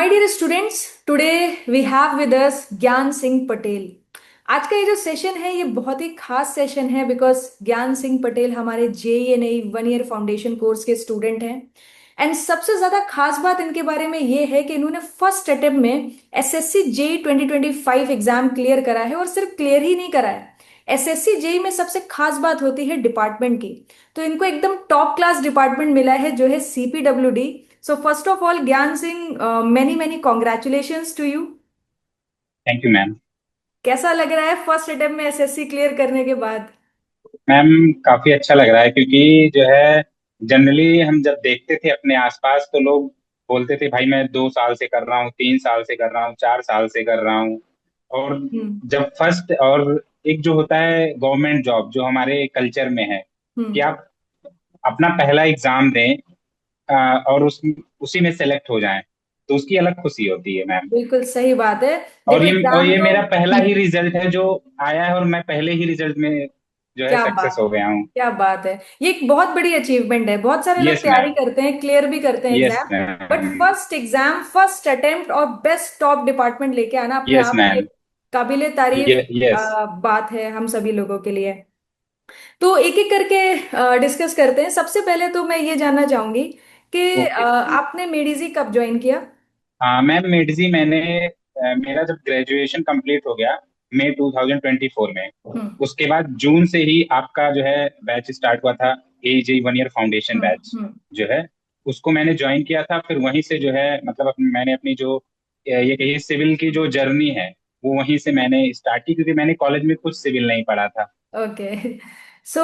My dear students, today we have with us Gyan Singh Patel. आज का ये जो सेशन है ये बहुत ही खास सेशन है बिकॉज ज्ञान सिंह पटेल हमारे JENI 1 ईयर फाउंडेशन कोर्स के स्टूडेंट हैं। एंड सबसे ज्यादा खास बात इनके बारे में ये है कि इन्होंने फर्स्ट अटेम्प्ट में SSC JEE 2025 एग्जाम क्लियर करा है और सिर्फ क्लियर ही नहीं करा है। SSC JEE में सबसे खास बात होती है डिपार्टमेंट की। तो इनको एकदम टॉप क्लास डिपार्टमेंट मिला है जो है CPWD। So first of all, Gyan Singh, many many congratulations to you. Thank you ma'am. कैसा लग रहा है फर्स्ट अटेम्प्ट में SSC क्लियर करने के बाद? मैम काफी अच्छा लग रहा है क्योंकि जो है जनरली हम जब देखते थे अपने आसपास तो लोग बोलते थे भाई मैं 2 साल से कर रहा हूँ, 3 साल से कर रहा हूँ, 4 साल से कर रहा हूँ। और हम्म। जब फर्स्ट और एक जो होता है गवर्नमेंट जॉब जो हमारे कल्चर में है कि हम्म। आप अपना पहला एग्जाम दें और उसी में सेलेक्ट हो जाएं तो उसकी अलग खुशी होती है मैम। बिल्कुल सही बात है। और देखो ये एग्जाम तो मेरा पहला ही रिजल्ट है जो आया है और मैं पहले ही रिजल्ट में जो है क्या सक्सेस बात हो है, गया हूँ। क्या बात है। ये एक बहुत बड़ी अचीवमेंट है। बहुत सारे लोग यस तैयारी मैम। करते हैं, क्लियर भी करते हैं yes exam, but ma'am. First exam first attempt और बेस्ट टॉप डिपार्टमेंट लेके आना अपने यस आप में मैम। एक काबिले तारीफ यस। बात है हम सभी लोगों के लिए। तो एक एक करके डिस्कस करते हैं। सबसे पहले तो मैं ये जानना चाहूंगी कि ओके। आपने मेडिजी कब ज्वाइन किया? हाँ मैम, मेडजी मैंने मेरा जब ग्रेजुएशन कंप्लीट हो गया मई 2024 में, हम्म। उसके बाद जून से ही आपका जो है बैच स्टार्ट हुआ था। AJ 1 ईयर फाउंडेशन हम्म। बैच हम्म। जो है उसको मैंने ज्वाइन किया था। फिर वहीं से जो है मतलब मैंने अपनी जो ये कहिए सिविल की जो जर्नी है वो वहीं से मैंने स्टार्ट की क्योंकि मैंने कॉलेज में कुछ सिविल नहीं पढ़ा था। ओके। सो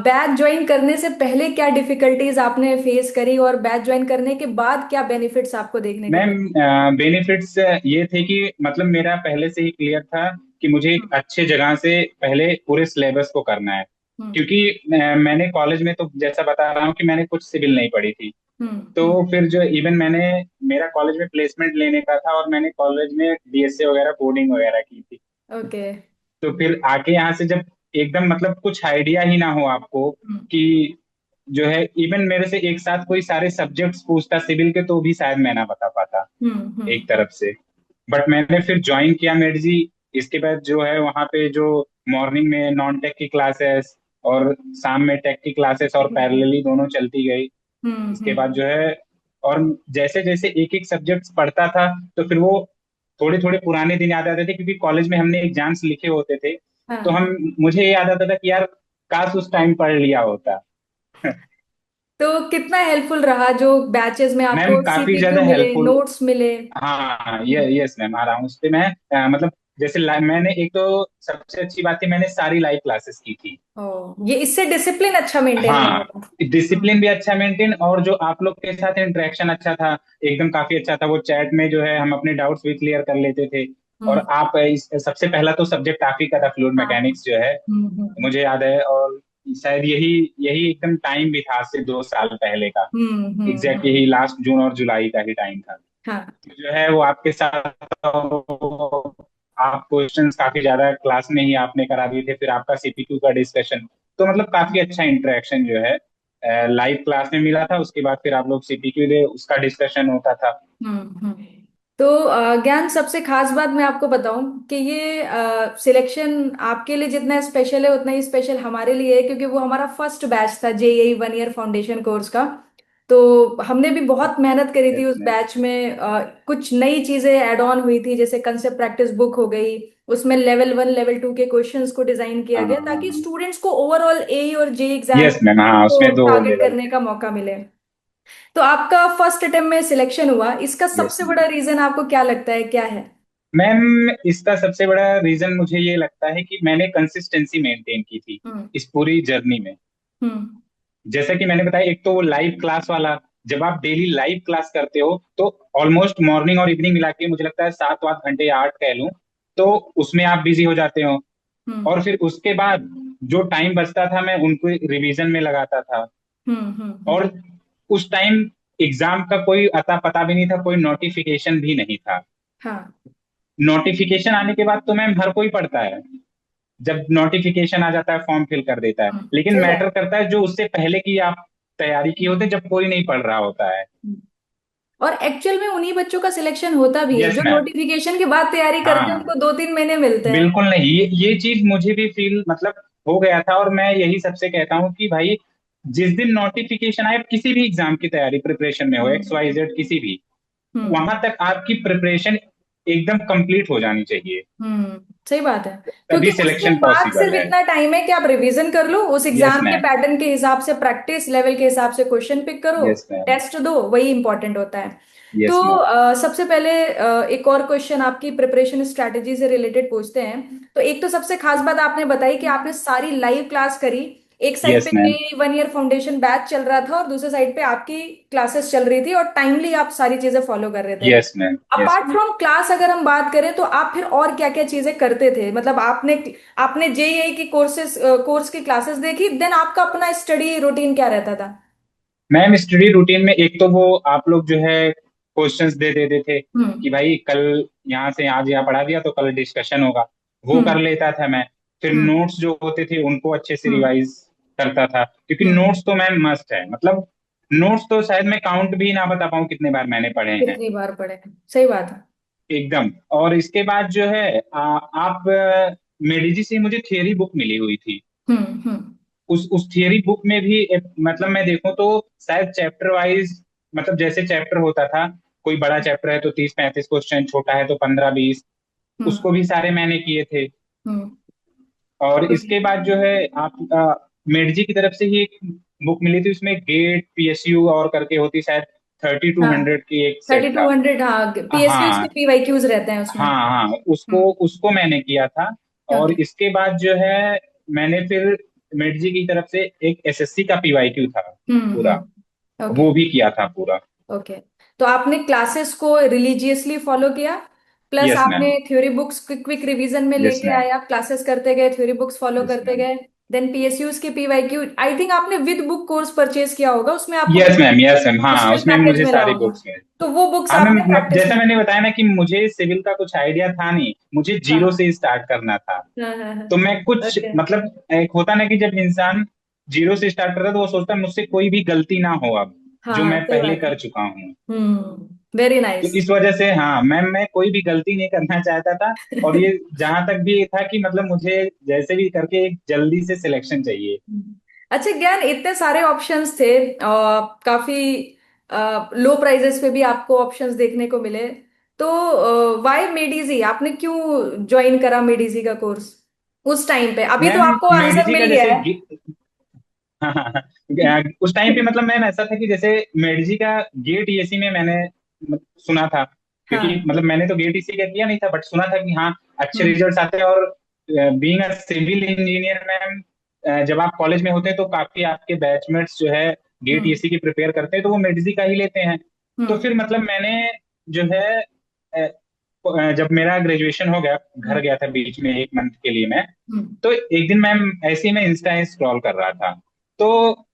बैच ज्वाइन करने से पहले क्या डिफिकल्टीज आपने फेस करी और बैच ज्वाइन करने के बाद क्या बेनिफिट्स आपको देखने को मैम मिले? बेनिफिट्स ये थे कि मतलब मेरा पहले से ही क्लियर था कि मुझे एक हम्म। अच्छे जगह से पहले पूरे सिलेबस को करना है। हम्म। क्योंकि मैंने कॉलेज में तो जैसा बता रहा हूँ कि मैंने कुछ सिविल नहीं पढ़ी थी। हम्म। तो हम्म। फिर जो इवन मैंने मेरा कॉलेज में प्लेसमेंट लेने का था और मैंने कॉलेज में BSc वगैरह कोडिंग वगैरह की थी। ओके। तो फिर आके यहाँ से जब एकदम मतलब कुछ आइडिया ही ना हो आपको हम्म। कि जो है इवन मेरे से एक साथ कोई सारे सब्जेक्ट्स पूछता सिविल के तो भी शायद मैं ना बता पाता हम्म। एक तरफ से। बट मैंने फिर ज्वाइन किया मेडजी। इसके बाद जो है वहाँ पे जो मॉर्निंग में नॉन टेक की क्लासेस और शाम में टेक की क्लासेस और पैरेलली दोनों चलती गई। हम्म। इसके बाद जो है और जैसे जैसे एक एक सब्जेक्ट पढ़ता था तो फिर वो थोड़े थोड़े पुराने दिन याद आते थे क्योंकि कॉलेज में हमने एग्जाम्स लिखे होते थे। तो हाँ। हम मुझे ये याद आता था कि यार काश उस टाइम पढ़ लिया होता। तो कितना हेल्पफुल रहा जो बैचेस में मैम आपको काफी CPQ ज्यादा मिले, हेल्पफुल। नोट्स मिले? हाँ ये यस मैम, आ रहा हूँ उस पे मैं। मतलब जैसे मैंने एक तो सबसे अच्छी बात है मैंने सारी लाइव क्लासेस की थी। ओ, ये इससे डिसिप्लिन अच्छा मेंटेन हो हाँ, गया था। डिसिप्लिन भी अच्छा मेंटेन और जो आप लोग के साथ इंटरेक्शन अच्छा था, एकदम काफी अच्छा था। वो चैट में जो है हम अपने डाउट्स भी क्लियर कर लेते थे। और हम्म। आप सबसे पहला तो सब्जेक्ट आप ही का था, फ्लूइड हाँ। मैकेनिक्स जो है मुझे याद है। और शायद यही यही एकदम टाइम भी था आज से 2 साल पहले का। एग्जैक्ट हम्म। यही लास्ट जून और जुलाई का ही टाइम था। हाँ। जो है वो आपके साथ आप क्वेश्चंस काफी ज्यादा क्लास में ही आपने करा दिए थे, फिर आपका CPQ का डिस्कशन। तो मतलब काफी अच्छा इंटरेक्शन जो है लाइव क्लास में मिला था। उसके बाद फिर आप लोग CPQ दे उसका डिस्कशन होता था। हम्म। तो ज्ञान, सबसे खास बात मैं आपको बताऊं कि ये सिलेक्शन आपके लिए जितना स्पेशल है उतना ही स्पेशल हमारे लिए है क्योंकि वो हमारा फर्स्ट बैच था JEE 1 ईयर फाउंडेशन कोर्स का। तो हमने भी बहुत मेहनत करी थी यस उस मैम। बैच में। कुछ नई चीजें ऐड ऑन हुई थी जैसे कंसेप्ट प्रैक्टिस बुक हो गई। उसमें लेवल 1 लेवल 2 के क्वेश्चंस को डिजाइन किया गया ताकि हाँ स्टूडेंट्स को ओवरऑल AE और JEE एग्जाम यस मैम, हाँ को उसमें दो टारगेट लेवल करने थे। का मौका मिले। तो आपका फर्स्ट अटेम्प्ट में सिलेक्शन हुआ, इसका यस सबसे बड़ा मैम। रीजन आपको क्या लगता है, क्या है? मैम इसका सबसे बड़ा रीजन मुझे ये लगता है कि मैंने कंसिस्टेंसी मेंटेन की थी हम्म। इस पूरी जर्नी में। हम्म। जैसा कि मैंने बताया, एक तो वो लाइव क्लास वाला, जब आप डेली लाइव क्लास करते हो तो ऑलमोस्ट मॉर्निंग और इवनिंग मिला के मुझे लगता है 7 8 घंटे या 8 कह लूं, तो उसमें आप बिजी हो जाते हो। हम्म। और फिर उसके बाद जो टाइम बचता था मैं उनको रिवीजन में लगाता था। हम्म। और उस टाइम एग्जाम का कोई अता पता भी नहीं था, कोई नोटिफिकेशन भी नहीं था। हाँ। नोटिफिकेशन आने के बाद तो मैम हर कोई पढ़ता है, जब नोटिफिकेशन आ जाता है फॉर्म फिल कर देता है। लेकिन सही मैटर बात। करता है जो उससे पहले की आप तैयारी की होते जब कोई नहीं पढ़ रहा होता है। और एक्चुअल में उन्हीं बच्चों का सिलेक्शन होता भी है यस जो मैम। नोटिफिकेशन के बाद तैयारी करते हैं, हाँ, उनको 2-3 महीने मिलते हैं। बिल्कुल नहीं, ये चीज मुझे भी फील मतलब हो गया था। और मैं यही सबसे कहता हूँ कि भाई जिस दिन नोटिफिकेशन आए, किसी भी एग्जाम की तैयारी प्रिपरेशन में हो, एक्स वाई हम्म। जेड किसी भी, हम्म। वहां तक आपकी प्रिपरेशन एकदम कंप्लीट हो जानी चाहिए। सही बात है। क्योंकि तभी उसके सिलेक्शन बाद सिर्फ पॉसिबल है। इतना टाइम है कि आप रिवीजन कर लो, उस यस एग्जाम के मैम। पैटर्न के हिसाब से प्रैक्टिस लेवल के हिसाब से क्वेश्चन पिक करो, यस मैम। टेस्ट दो, वही इंपॉर्टेंट होता है। तो यस मैम। सबसे पहले एक और क्वेश्चन आपकी प्रिपरेशन स्ट्रैटेजी से रिलेटेड पूछते हैं। तो एक तो सबसे खास बात आपने बताई कि आपने सारी लाइव क्लास करी। एक साइड यस पे मैम। जे 1 ईयर फाउंडेशन बैच चल रहा था और दूसरे साइड पे आपकी क्लासेस चल रही थी, और टाइमली आप सारी चीजें फॉलो कर रहे थे। Yes ma'am. Yes apart from class अगर हम बात करें तो आप फिर और क्या क्या चीजें करते थे? मतलब आपने आपने जेईई की कोर्स की क्लासेस देखी, देन आपका अपना स्टडी रूटीन क्या रहता था? मैम, स्टडी रूटीन में एक तो वो आप लोग जो है क्वेश्चंस दे देते थे हम्म। कि भाई कल यहाँ से आज यहाँ पढ़ा दिया तो कल डिस्कशन होगा, वो कर हम्म। लेता था मैं। फिर हम्म। नोट्स जो होते थे उनको अच्छे से हम्म। रिवाइज करता था, क्योंकि हम्म। नोट्स तो मैम मस्ट है। मतलब नोट्स तो शायद मैं काउंट भी ना बता पाऊँ कितने बार मैंने पढ़े हैं। कितनी बार पढ़े? सही बात है। एकदम। और इसके बाद जो है आप मेडिजी से मुझे थियरी बुक मिली हुई थी। हम्म। हम्म। उस थियरी बुक में भी मतलब मैं देखूं तो शायद चैप्टर वाइज, मतलब जैसे चैप्टर होता था, कोई बड़ा चैप्टर है तो 30-35 क्वेश्चन, छोटा है तो 15-20, हम्म। उसको भी सारे मैंने किए थे। हम्म। और ओके। इसके बाद जो है आप मेडजी की तरफ से ही एक बुक मिली थी, उसमें गेट पीएसयू और करके होती शायद, 3200 की एक सेट थर्टी था। टू हंड्रेड हाँ, पीएसक्यूज के हाँ पीवाईक्यूज रहते हैं उसमें। हाँ हाँ, उसको हम्म। उसको मैंने किया था। और ओके। इसके बाद जो है मैंने फिर मेडजी की तरफ से एक एसएससी का पीवाईक्यू था पूरा, ओके। वो भी किया था पूरा। ओके। तो आपने क्लासेस को रिलीजियसली फॉलो किया, प्लस यस आपने ma'am. Theory books quick quick revision में यस लेके मैम। आए, आप क्लासेस करते गए, थ्योरी बुक्स फॉलो यस करते मैम। गए। देन पीएसयूज के पीवाईक्यू आई थिंक आपने विद बुक कोर्स परचेज किया होगा, उसमें आपको यस पूरा मैम। यस मैम, हाँ हिस्ट्री उसमें पैकेज मुझे मिला सारी होगा। बुक्स में। तो वो बुक्स हाँ मैम, आपने प्रैक्टिस जैसा में। मैंने बताया ना कि मुझे सिविल का कुछ आइडिया था नहीं, मुझे जीरो हाँ से स्टार्ट करना था। हाँ हाँ हाँ। तो मैं कुछ ओके। मतलब एक होता ना कि जब इंसान जीरो से स्टार्ट करता है तो वो सोचता है मुझसे कोई भी गलती ना हो अब, जो हाँ मैं सही पहले बात है। कर चुका हूँ। वेरी तो नाइस। इस वजह से हाँ मैम, मैं कोई भी गलती नहीं करना चाहता था। और ये जहां तक भी ये था कि मतलब मुझे जैसे भी करके एक जल्दी से सिलेक्शन चाहिए। अच्छा ज्ञान, इतने सारे ऑप्शंस थे, काफी लो प्राइजेस पे भी आपको ऑप्शंस देखने को मिले। तो वाई मेडिजी, आपने क्यों ज्वाइन करा मेडिजी का कोर्स उस टाइम पे? अभी तो मैम आपको आंसर मेडिजी का मिल गया जैसे है। हाँ हाँ हाँ, उस टाइम पे मतलब मैम ऐसा था कि जैसे मेडिजी का गेट ईएसी में मैंने सुना था, क्योंकि हाँ। मतलब मैंने तो गेट ईसी का किया नहीं था, बट सुना था कि हाँ अच्छे हम्म। रिजल्ट्स आते हैं। और being a civil engineer ma'am, जब आप कॉलेज में होते हैं तो काफी आपके बैचमेट्स जो है गेट हम्म। ईसी की प्रिपेयर करते हैं, तो वो मेडिजी का ही लेते हैं। तो हम्म। फिर मतलब मैंने जो है जब मेरा ग्रेजुएशन हो गया, घर हम्म। गया था बीच में 1 मंथ के लिए मैं। हम्म। तो एक दिन मैम ऐसे ही मैं इंस्टा स्क्रॉल कर रहा था, तो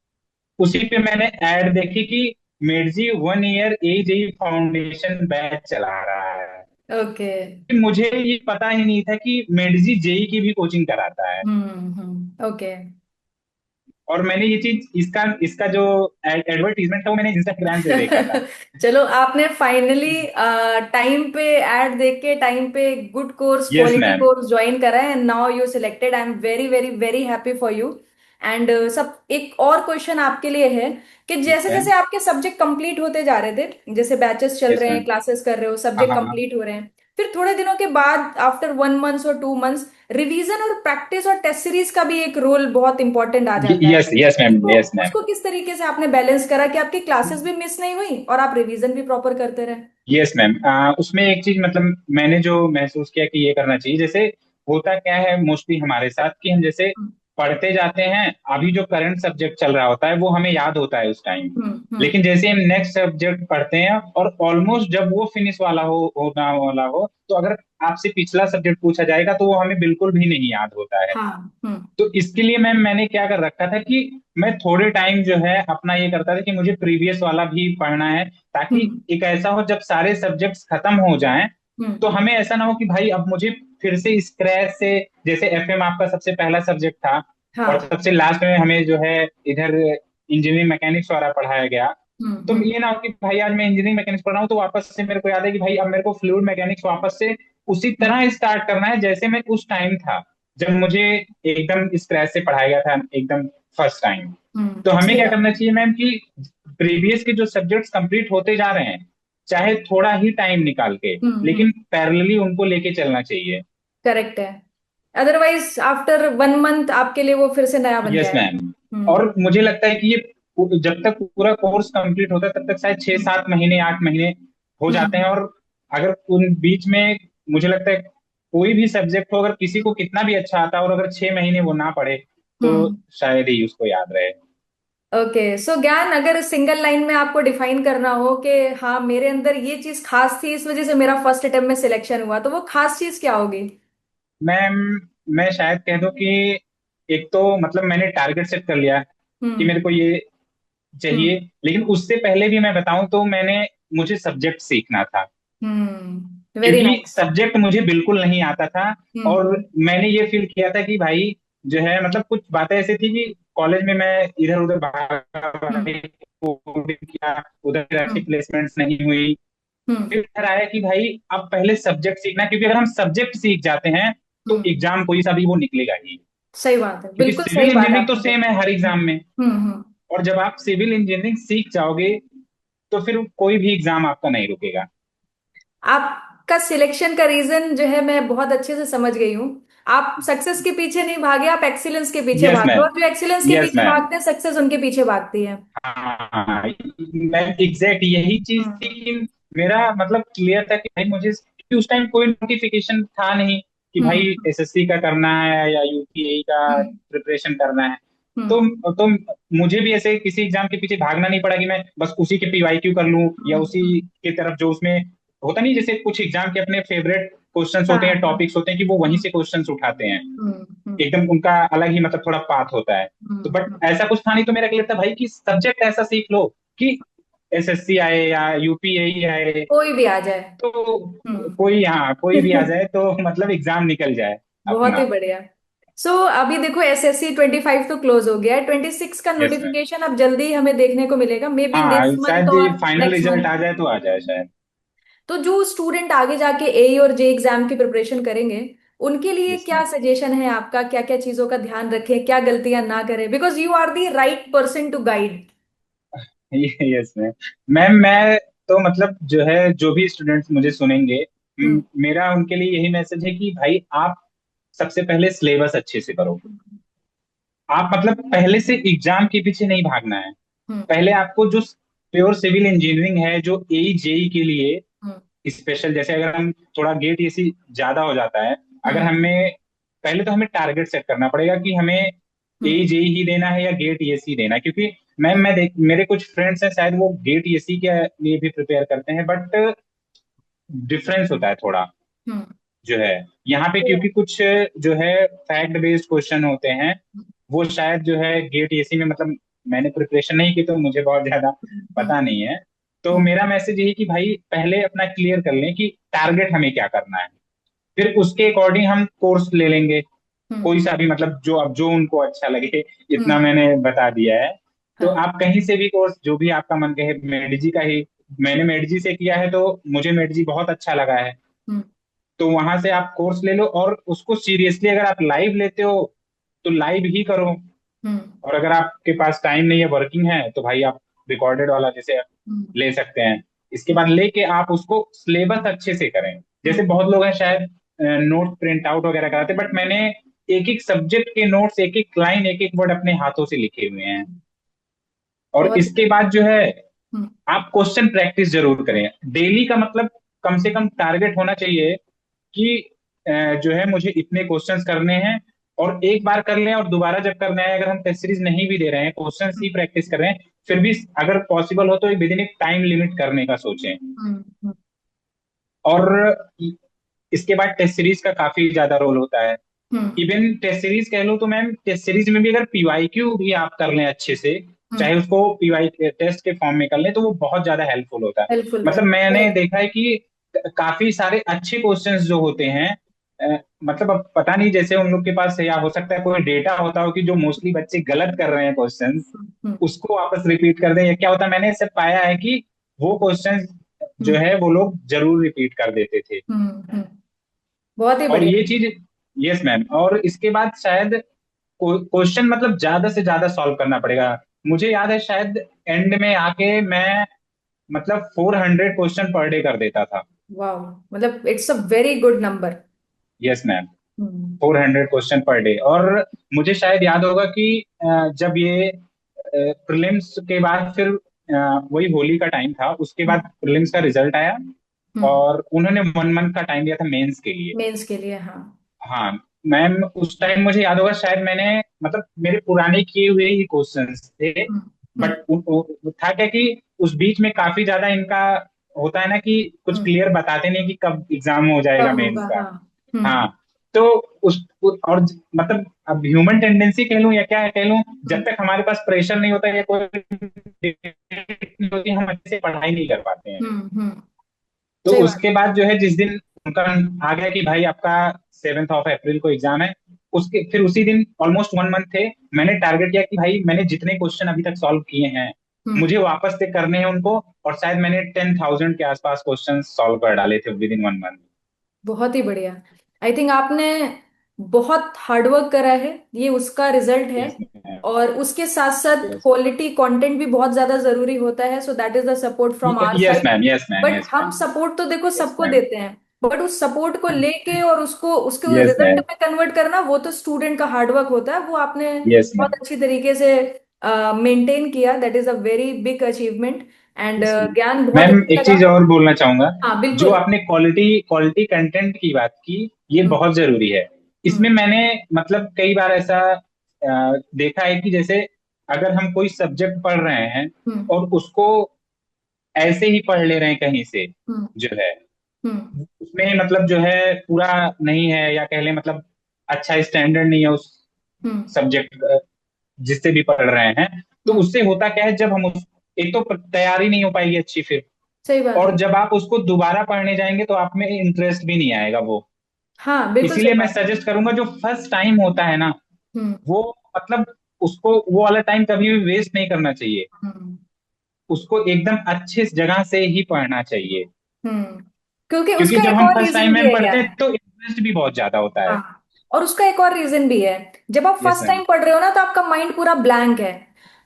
उसी पे मैंने ऐड देखी कि मेडजी 1 ईयर एजेई फाउंडेशन बैच चला रहा है। ओके। कि मुझे ये पता ही नहीं था कि मेडजी जेई की भी कोचिंग कराता है। ओके। और मैंने ये चीज, इसका इसका जो एडवर्टीजमेंट था वो मैंने इंस्टाग्राम से देखा था। चलो, आपने फाइनली टाइम पे एड देख के टाइम पे good course, yes quality ma'am. Course join करा है, and now you selected. I am very very very happy for you. And सब एक और क्वेश्चन आपके लिए है कि यस जैसे मैम। जैसे आपके सब्जेक्ट कंप्लीट होते जा रहे थे, जैसे बैचेस चल यस रहे हैं, मैम। क्लासेस कर रहे हो, हाँ सब्जेक्ट हाँ हाँ। कंप्लीट हो रहे हैं, फिर थोड़े दिनों के बाद आफ्टर 1 मंथ और 2 मंथ्स रिवीजन और प्रैक्टिस और टेस्ट सीरीज का भी एक रोल बहुत इंपॉर्टेंट आ जाता है। Yes yes ma'am. उसको यस मैम। उसको किस तरीके से आपने बैलेंस करा कि आपकी क्लासेस भी मिस नहीं हुई और आप रिवीजन भी प्रॉपर करते रहे? यस मैम, उसमें एक चीज मतलब मैंने जो महसूस किया कि ये करना चाहिए, जैसे होता क्या है मोस्टली हमारे साथ कि हम जैसे हम्म। पढ़ते जाते हैं, अभी जो करंट सब्जेक्ट चल रहा होता है वो हमें याद होता है उस टाइम। हम्म। हम्म। लेकिन जैसे हम नेक्स्ट सब्जेक्ट पढ़ते हैं और ऑलमोस्ट जब वो फिनिश वाला हो होना वाला हो, तो अगर आपसे पिछला सब्जेक्ट पूछा जाएगा तो वो हमें बिल्कुल भी नहीं याद होता है। हाँ। हम्म। तो इसके लिए मैंने क्या कर रखा था कि मैं थोड़े टाइम जो है अपना ये करता था कि मुझे प्रीवियस वाला भी पढ़ना है, ताकि हम्म। एक ऐसा हो जब सारे सब्जेक्ट्स खत्म हो जाएं हम्म। तो हमें ऐसा ना हो कि भाई अब मुझे फिर से स्क्रैच से, जैसे एफएम आपका सबसे पहला सब्जेक्ट था और हाँ। सबसे लास्ट में हमें जो है इधर इंजीनियरिंग मैकेनिक्स वाला पढ़ाया गया, तो हम्म। ये ना हो कि भाई आज मैं इंजीनियरिंग मैकेनिक्स पढ़ रहा हूँ तो वापस से मेरे को याद है कि भाई अब मेरे को फ्लूइड मैकेनिक्स वापस से उसी हम्म। तरह स्टार्ट करना है जैसे मैं उस टाइम था, जब मुझे एकदम स्क्रैच से पढ़ाया गया था एकदम फर्स्ट टाइम। तो हमें सही क्या बात। करना चाहिए मैम कि प्रीवियस के जो सब्जेक्ट्स कंप्लीट होते जा रहे हैं, चाहे थोड़ा ही टाइम निकाल के, हम्म। लेकिन पैरेलली उनको लेके चलना चाहिए। करेक्ट है। अदरवाइज आफ्टर 1 मंथ आपके लिए वो फिर से नया बन यस जाएगा। मैम। हम्म। और मुझे लगता है कि ये जब तक पूरा कोर्स कंप्लीट होता है तब तक शायद 6 7 महीने 8 महीने हो जाते हैं। हम्म। और अगर उन बीच में, मुझे लगता है कोई भी सब्जेक्ट हो, अगर किसी को कितना भी अच्छा आता है और अगर 6 महीने वो ना पढ़े तो हम्म। शायद ही उसको याद रहे। ओके, सो ज्ञान, अगर सिंगल लाइन में आपको डिफाइन करना हो कि हाँ मेरे अंदर ये चीज खास थी इस वजह से मेरा फर्स्ट अटेम्प्ट में सिलेक्शन हुआ, तो वो खास चीज क्या होगी? मैम मैं शायद कह दूं कि एक तो मतलब मैंने टारगेट सेट कर लिया कि हम्म। मेरे को ये हम्म। चाहिए। लेकिन उससे पहले भी मैं बताऊं तो मुझे सब्जेक्ट सीखना था, वेरी क्योंकि नाइस। सब्जेक्ट मुझे बिल्कुल नहीं आता था। और हम्म। मैंने ये फील किया था कि भाई जो है मतलब कुछ बातें ऐसी थी कि कॉलेज में मैं इधर उधर भागा, हम्म। भाई कोडिंग किया, उधर फिर अच्छी हम्म। प्लेसमेंट्स नहीं हुई। हम्म। फिर इधर आया कि भाई अब पहले सब्जेक्ट सीखना, क्योंकि अगर हम सब्जेक्ट सीख जाते हैं तो हम्म। एग्जाम कोई सा भी वो निकलेगा ही। सही बात है, क्योंकि बिल्कुल सही सिविल बात इंजीनियरिंग तो आपने सेम कही। है हर एग्जाम में। हम्म। और जब आप सिविल इंजीनियरिंग सीख जाओगे तो फिर कोई भी एग्जाम आपका नहीं रुकेगा। आपका सिलेक्शन का रीजन जो है मैं बहुत अच्छे से समझ गई हूँ। आप सक्सेस के पीछे नहीं भागे, आप एक्सीलेंस के पीछे यस भागे, मैम। और जो एक्सीलेंस के यस पीछे मैम। भागते हैं सक्सेस उनके पीछे भागती है। हाँ मैम, एग्जैक्ट यही चीज थी हम्म। कि मेरा मतलब क्लियर था कि भाई मुझे, क्योंकि उस टाइम कोई नोटिफिकेशन था नहीं कि भाई हम्म। एसएससी का करना है या यूपीएससी का हम्म। प्रिपरेशन करना है। हम्म। तो मुझे भी ऐसे किसी एग्जाम के पीछे भागना नहीं पड़ा कि मैं बस उसी के पीवाईक्यू कर लूं या उसी हम्म। की तरफ जो उसमें होता नहीं, जैसे कुछ एग्जाम के अपने फेवरेट क्वेश्चंस हाँ होते हैं, हाँ। टॉपिक्स होते हैं कि वो वहीं हम्म। से क्वेश्चंस उठाते हैं। हम्म। हम्म। एकदम उनका अलग ही मतलब थोड़ा पाथ होता है। तो बट हम्म। ऐसा कुछ था नहीं, तो मेरा क्लियर था भाई कि सब्जेक्ट ऐसा सीख लो कि एसएससी आए या यूपीएससी आए कोई भी आ जाए। तो हम्म। कोई, हाँ कोई भी आ जाए तो मतलब एग्जाम निकल जाए बहुत ही अपना। बढ़िया। सो अभी देखो SSC 25 तो क्लोज हो गया है, 26 का यस मैम। नोटिफिकेशन अब जल्दी ही हमें देखने को मिलेगा, मे बी हाँ दिस मंथ शायद और फाइनल नेक्स्ट रिजल्ट मंथ। आ जाए तो आ जाए शायद। तो जो स्टूडेंट आगे जाके ए और जे एग्जाम की प्रिपरेशन करेंगे, उनके लिए यस क्या मैम। सजेशन है आपका? क्या क्या चीजों का ध्यान रखें, क्या गलतियां ना करें, because you are the right person to guide. Yes ma'am. Ma'am मैं तो मतलब जो है जो भी स्टूडेंट्स मुझे सुनेंगे, हम्म। मेरा उनके लिए यही मैसेज है कि भाई आप सबसे पहले सिलेबस अच्छे से करो। आप मतलब पहले से एग्जाम के पीछे नहीं भागना है। हम्म। पहले आपको जो प्योर सिविल इंजीनियरिंग है, जो ए जेई के लिए हम्म। स्पेशल, जैसे अगर हम थोड़ा गेट एसी ज्यादा हो जाता है, अगर हम्म। हमें पहले तो हमें टारगेट सेट करना पड़ेगा कि हमें ए हम्म। जेई ही देना है या गेट एसी देना है। क्योंकि मैम मैं देख, मेरे कुछ फ्रेंड्स हैं शायद वो गेट एसी के लिए भी प्रिपेयर करते हैं, बट डिफरेंस होता है थोड़ा हम्म। जो है यहाँ पे, क्योंकि कुछ जो है फैक्ट बेस्ड क्वेश्चन होते हैं, वो शायद जो है गेट एसी में मतलब मैंने प्रिपरेशन नहीं की तो मुझे बहुत ज्यादा हम्म। पता नहीं है। तो हम्म। मेरा मैसेज यही कि भाई पहले अपना क्लियर कर लें कि टारगेट हमें क्या करना है, फिर उसके अकॉर्डिंग हम कोर्स ले लेंगे हम्म। कोई सा भी, मतलब जो अब जो उनको अच्छा लगे। इतना हम्म। मैंने बता दिया है। तो हाँ। आप कहीं से भी कोर्स जो भी आपका मन कहे, मेडजी का ही, मैंने मेडजी से किया है तो मुझे मेडजी बहुत अच्छा लगा है। हम्म। तो वहां से आप कोर्स ले लो और उसको सीरियसली अगर आप लाइव लेते हो तो लाइव ही करो। हम्म। और अगर आपके पास टाइम नहीं है, वर्किंग है, तो भाई आप रिकॉर्डेड वाला जैसे हम्म। ले सकते हैं। इसके बाद लेके आप उसको सिलेबस अच्छे से करें। जैसे हम्म। बहुत लोग हैं शायद नोट प्रिंट आउट वगैरह कराते, बट मैंने एक एक सब्जेक्ट के नोट्स, एक एक लाइन, एक एक वर्ड अपने हाथों से लिखे हुए हैं। और बहुत ही इसके बाद जो है हम्म। आप क्वेश्चन प्रैक्टिस जरूर करें डेली का, मतलब कम से कम टारगेट होना चाहिए कि जो है मुझे इतने क्वेश्चंस करने हैं। और एक बार कर लें और दोबारा जब करना है, अगर हम टेस्ट सीरीज नहीं भी दे रहे हैं, क्वेश्चंस ही प्रैक्टिस कर रहे हैं, फिर भी अगर पॉसिबल हो तो विद इन एक टाइम लिमिट करने का सोचें। हम्म। हम्म। और इसके बाद टेस्ट सीरीज का काफी ज्यादा रोल होता है। हम्म। इवन टेस्ट सीरीज कह लो तो मैम टेस्ट सीरीज में भी अगर पीवाईक्यू भी आप कर लें अच्छे से, चाहे उसको पीवाई टेस्ट के फॉर्म में कर लें, तो वो बहुत ज्यादा हेल्पफुल होता है। हेल्पफुल मतलब रहेगा, मैंने करेक्ट। देखा है कि काफी सारे अच्छे क्वेश्चंस जो होते हैं मतलब अब पता नहीं, जैसे उन लोग के पास, या हो सकता है कोई डेटा होता हो कि जो मोस्टली बच्चे गलत कर रहे हैं क्वेश्चंस, हम्म उसको वापस रिपीट कर दें, या क्या होता है। मैंने इससे पाया है कि वो क्वेश्चंस जो हम्म है वो लोग जरूर रिपीट कर देते थे। हम्म हम्म, बहुत ही और बढ़िया। ये चीज, यस मैम, और इसके बाद शायद क्वेश्चन मतलब ज्यादा से ज्यादा सॉल्व करना पड़ेगा। मुझे याद है शायद एंड में आके मैं मतलब 400 क्वेश्चन पर डे कर देता था। वाह, मतलब it's a very good number. Yes ma'am, hmm 400 question per day. और मुझे शायद याद होगा कि जब ये प्रीलिम्स के बाद फिर वही होली का टाइम था, उसके बाद हम्म प्रीलिम्स का रिजल्ट आया, हम्म और उन्होंने 1 मंथ का टाइम दिया था मेंस के लिए। मेंस के लिए, हाँ। हाँ मैम, उस टाइम मुझे याद होगा शायद मैंने मतलब मेरे पुराने किए हुए ही क्वेश्चंस थे, हम्म हम्म बट था क्या कि उस बीच में काफी ज्यादा इनका होता है ना कि कुछ हम्म, क्लियर बताते नहीं कि कब एग्जाम हो जाएगा कब होगा, मेंस का। हाँ। हम्म हाँ, तो और मतलब अब ह्यूमन टेंडेंसी कह लूं या क्या कह लूं, जब हम्म तक हमारे पास प्रेशर नहीं होता या कोई date नहीं होती, हम अच्छे से पढ़ाई नहीं कर पाते हैं। हम्म, तो सही बात। उसके बाद जो है जिस दिन उनका आ गया कि भाई आपका 7 ऑफ अप्रैल को एग्जाम है, उसके फिर उसी दिन ऑलमोस्ट 1 मंथ थे, मैंने टारगेट किया कि भाई मैंने जितने क्वेश्चन अभी तक सॉल्व किए हैं हम्म, मुझे वापस से करने हैं उनको। और शायद मैंने 10,000 के आसपास क्वेश्चन सॉल्व कर डाले थे विद इन 1 मंथ। बहुत ही बढ़िया। आई थिंक आपने बहुत हार्डवर्क करा है, ये उसका रिजल्ट है। Yes ma'am. और उसके साथ साथ यस क्वालिटी कंटेंट भी बहुत ज्यादा जरूरी होता है, so that is the support from our yes side. Ma'am. Yes ma'am. But yes हम मैम। सपोर्ट तो देखो यस सबको मैम। देते हैं, बट उस सपोर्ट को लेके और उसको उसके यस रिजल्ट मैम। में कन्वर्ट करना, वो तो स्टूडेंट का हार्डवर्क होता है, वो आपने यस बहुत मैम। अच्छी तरीके से मेंटेन किया। That is a very big achievement. And yes ma'am. ज्ञान, बहुत मैम अच्छा एक लगा। चीज और बोलना चाहूंगा। हाँ जो बिल्कुल। आपने क्वालिटी क्वालिटी कंटेंट की बात की, ये हम्म बहुत जरूरी है। हम्म इसमें मैंने मतलब कई बार ऐसा देखा है कि जैसे अगर हम कोई सब्जेक्ट पढ़ रहे हैं हम्म और उसको ऐसे ही पढ़ ले रहे हैं कहीं से, हम्म जो है हम्म उसमें मतलब जो है पूरा नहीं है, या कह लें मतलब अच्छा स्टैंडर्ड नहीं है उस हम्म सब्जेक्ट जिससे भी पढ़ रहे हैं, तो हम्म, उससे होता क्या है, जब हम उस एक तो तैयारी नहीं हो पाएगी अच्छी फिर, सही बात और है। जब आप उसको दोबारा पढ़ने जाएंगे तो आप में इंटरेस्ट भी नहीं आएगा वो। हाँ बिल्कुल सही इसीलिए मैं बात है। सजेस्ट करूंगा जो फर्स्ट टाइम होता है ना, हम्म वो मतलब उसको वो वाला टाइम कभी भी वेस्ट नहीं करना चाहिए। हम्म उसको एकदम अच्छे जगह से ही पढ़ना चाहिए, हम्म, क्योंकि क्योंकि उसका जब एक हम और फर्स्ट रीजन टाइम भी में है पढ़ते ज्ञान। हैं तो इंटरेस्ट भी बहुत ज्यादा होता है। हाँ, और उसका एक और रीजन भी है। जब आप यस फर्स्ट मैम। टाइम पढ़ रहे हो ना, तो आपका माइंड पूरा ब्लैंक है।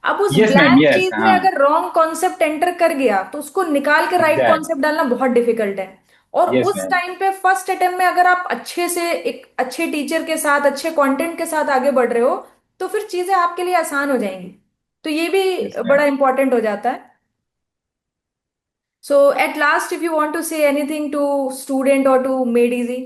अब उस यस मैम। ब्लैंक यस, चीज में हाँ। अगर रॉन्ग कॉन्सेप्ट एंटर कर गया, तो उसको निकाल के राइट एग्जैक्ट। कॉन्सेप्ट डालना बहुत डिफिकल्ट है। और यस उस मैम। टाइम पे फर्स्ट अटेम्प्ट में अगर आप अच्छे से एक अच्छे टीचर के साथ अच्छे कंटेंट के साथ आगे बढ़ रहे हो, तो फिर चीजें आपके लिए आसान हो जाएंगी। तो ये यस भी मैम। बड़ा इंपॉर्टेंट हो जाता है। So at last, if you want to say anything to student or to Made Easy.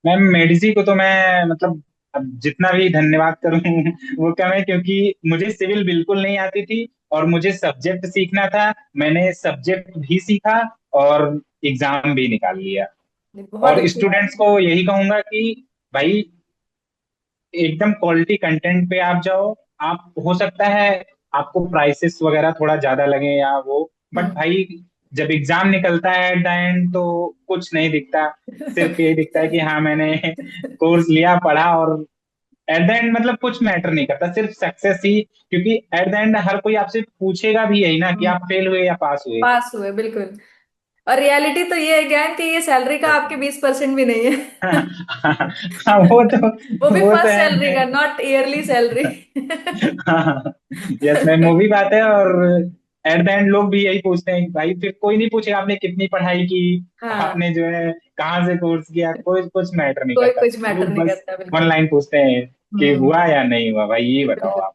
Ma'am Medici को तो मैं मतलब अब जितना भी धन्यवाद करूं वो कम है, क्योंकि मुझे सिविल बिल्कुल नहीं आती थी और मुझे सब्जेक्ट सीखना था। मैंने सब्जेक्ट भी सीखा और एग्जाम भी निकाल लिया। बहुत और अच्छी बात स्टूडेंट्स को यही कहूंगा कि भाई एकदम क्वालिटी कंटेंट पे आप जाओ। आप हो सकता है आपको प्राइसेस वगैरह थोड़ा ज्यादा लगे या वो, है। बट भाई जब एग्जाम निकलता है एट द एंड तो कुछ नहीं दिखता। सिर्फ यही दिखता है कि हाँ मैंने कोर्स लिया, पढ़ा, और एट द एंड मतलब कुछ मैटर नहीं करता, सिर्फ सक्सेस ही। क्योंकि एट द एंड हर कोई आपसे पूछेगा भी यही ना कि आप फेल हुए या पास हुए। पास हुए, बिल्कुल। और रियलिटी तो ये है ज्ञान कि ये सैलरी का यस आपके मैम। 20% भी नहीं है। हाँ वो भी वो तो फर्स्ट सैलरी है। का, नॉट ईयरली सैलरी। हाँ, यस मैम, वो भी बात है। और एट द एंड लोग भी यही पूछते हैं भाई, फिर कोई नहीं पूछेगा आपने कितनी पढ़ाई की, हाँ, आपने जो है कहाँ से कोर्स किया, कोई कुछ मैटर नहीं कोई करता। कुछ मैटर लोग नहीं बस करता, वन बिल्कुल। लाइन पूछते हैं कि हम्म हुआ या नहीं हुआ, भाई ये बताओ बिल्कुल। आप।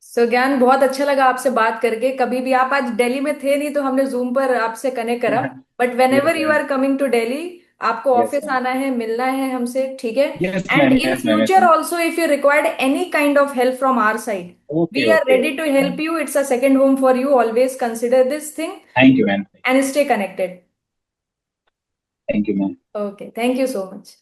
सो ज्ञान, बहुत अच्छा लगा आपसे बात करके। कभी भी आप आज दिल्ली में थे नहीं, तो हमने जूम पर आपसे कनेक्ट करा। But when yes ever you ma'am. Are coming to Delhi, आपको यस ऑफिस मैम। आना है, मिलना है हमसे, ठीक है। Yes and ma'am. In yes ma'am. Yes future ma'am. Also, if you required any kind of help from our side, okay we are okay ready to okay ma'am. Help you. It's a second home for you. Always consider this thing thank you ma'am. And stay connected. Thank you ma'am. Okay, thank you so much.